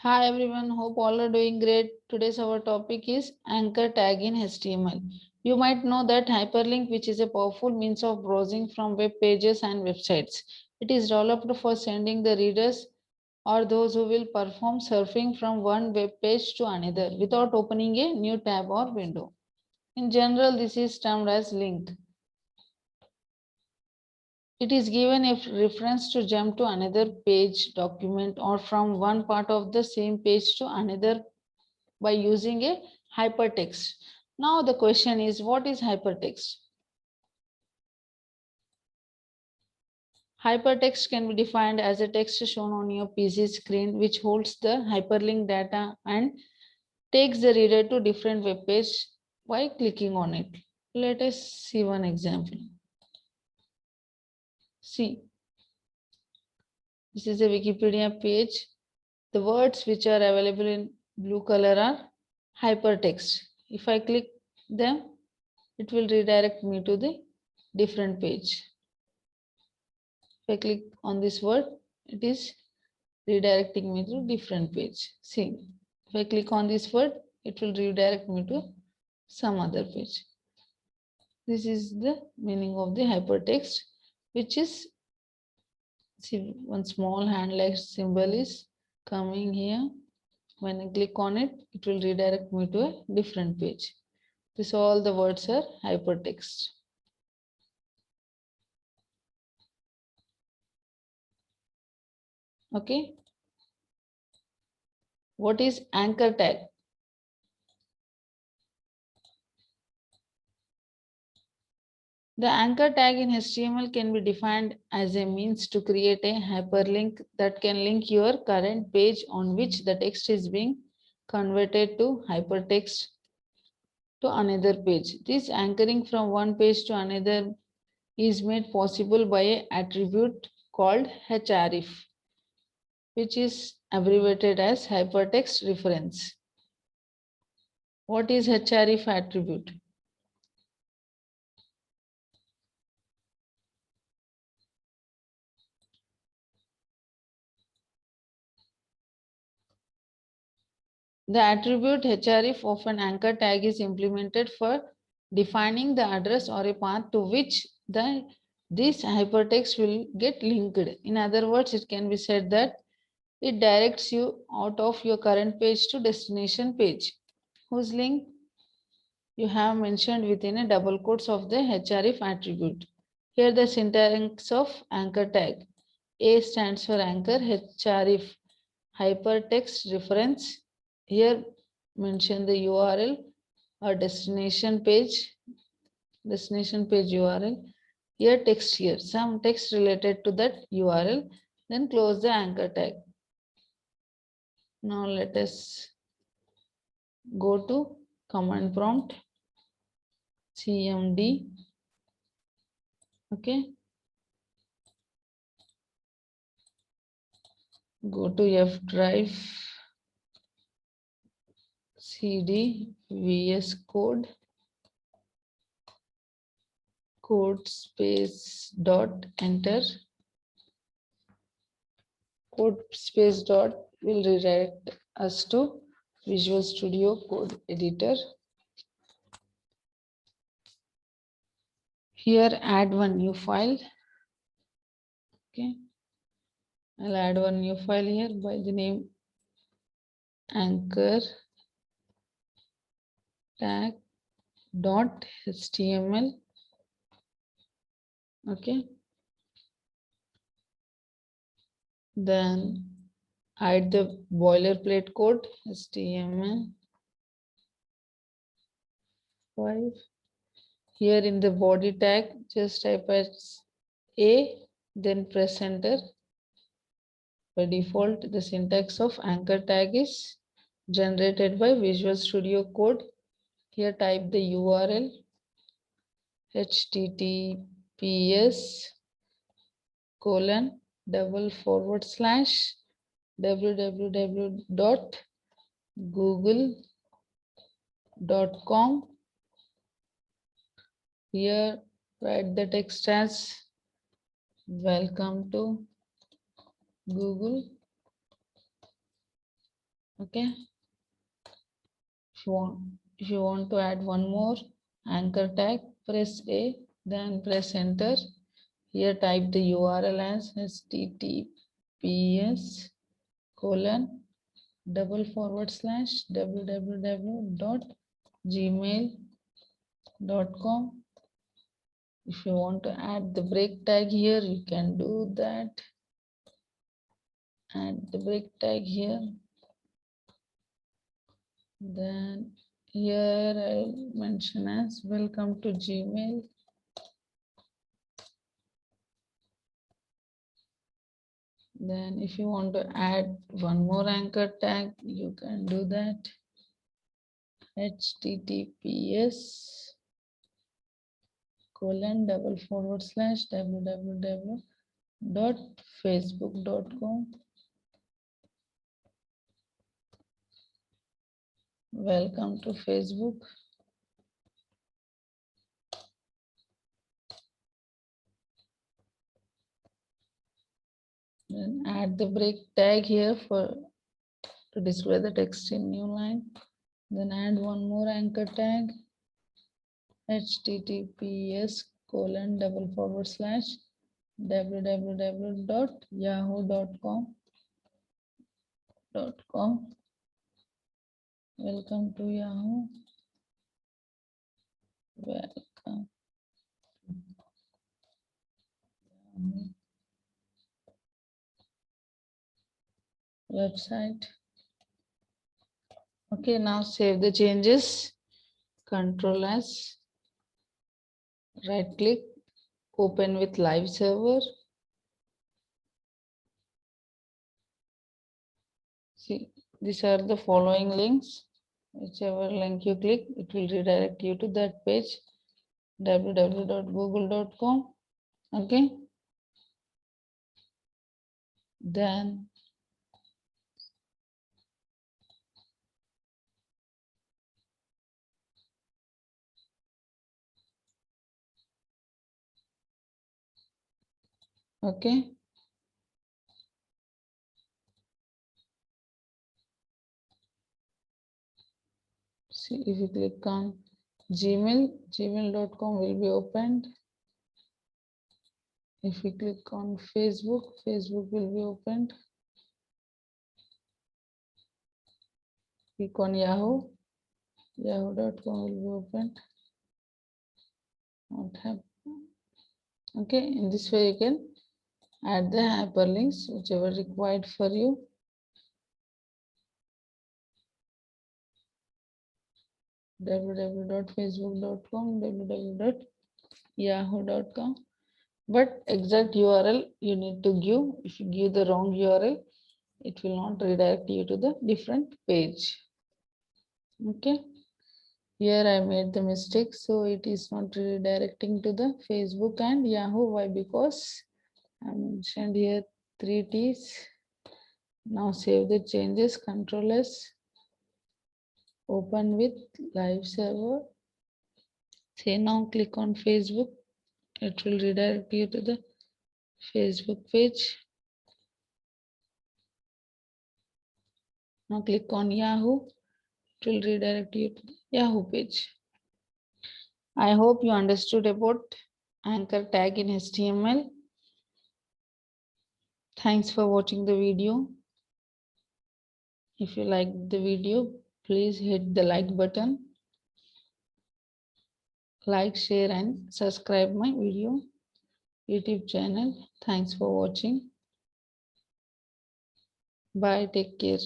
Hi everyone, hope all are doing great. Today's our topic is anchor tag in HTML. You might know that hyperlink, which is a powerful means of browsing from web pages and websites. It is developed for sending the readers or those who will perform surfing from one web page to another without opening a new tab or window. In general, this is termed as link. It is given a reference to jump to another page, document, or from one part of the same page to another by using a hypertext. Now the question is, what is hypertext? Hypertext can be defined as a text shown on your PC screen which holds the hyperlink data and takes the reader to different web page by clicking on it. Let us see one example. See, this is a Wikipedia page. The words which are available in blue color are hypertext. If I click them, it will redirect me to the different page. If I click on this word, it is redirecting me to different page. See, if I click on this word, it will redirect me to some other page. This is the meaning of the hypertext, which is, see, one small hand like symbol is coming here. When I click on it, it will redirect me to a different page. This all the words are hypertext. Okay. What is anchor tag? The anchor tag in HTML can be defined as a means to create a hyperlink that can link your current page on which the text is being converted to hypertext to another page. This anchoring from one page to another is made possible by an attribute called href, which is abbreviated as hypertext reference. What is href attribute? The attribute href of an anchor tag is implemented for defining the address or a path to which this hypertext will get linked. In other words, it can be said that it directs you out of your current page to destination page, whose link you have mentioned within a double quotes of the href attribute. Here the syntax of anchor tag. A stands for anchor, href hypertext reference. Here mention the URL or destination page URL. Here text, here some text related to that URL, then close the anchor tag. Now let us go to command prompt cmd. Okay, go to F drive, cd vs code space dot enter. Code space dot will redirect us to Visual Studio Code Editor. Here add one new file. Okay, I'll add one new file here by the name anchor tag dot html. Okay, then add the boilerplate code HTML5. Here in the body tag, just type as A, then press enter. By default, the syntax of anchor tag is generated by Visual Studio Code. Here type the URL https://www.google.com. Here write the text as welcome to Google. Okay. If you want to add one more anchor tag, press A, then press enter. Here type the URL as https://www.gmail.com. If you want to add the break tag here, you can do that. Add the break tag here. Then here I'll mention as welcome to Gmail. Then if you want to add one more anchor tag, you can do that. https://www.facebook.com. Welcome to Facebook. Then add the break tag here to display the text in new line. Then add one more anchor tag, https://www.yahoo.com. Welcome to Yahoo. Welcome. Website. Okay, now save the changes. Control S. Right click. Open with live server. See, these are the following links. Whichever link you click, it will redirect you to that page, www.google.com. Okay. Then okay. See, if you click on Gmail, gmail.com will be opened. If you click on Facebook, Facebook will be opened. Click on Yahoo, yahoo.com will be opened. Not happen. Okay, in this way you can add the hyperlinks whichever required for you. www.facebook.com, www.yahoo.com. But exact URL you need to give. If you give the wrong URL, it will not redirect you to the different page. Okay. Here I made the mistake, so it is not redirecting to the Facebook and Yahoo. Why? Because I mentioned here 3 T's. Now save the changes. Control S. Open with live server. Say now click on Facebook. It will redirect you to the Facebook page. Now click on Yahoo. It will redirect you to the Yahoo page. I hope you understood about anchor tag in HTML. Thanks for watching the video. If you liked the video, please hit the like button. Like, share and subscribe my video YouTube channel. Thanks for watching. Bye. Take care.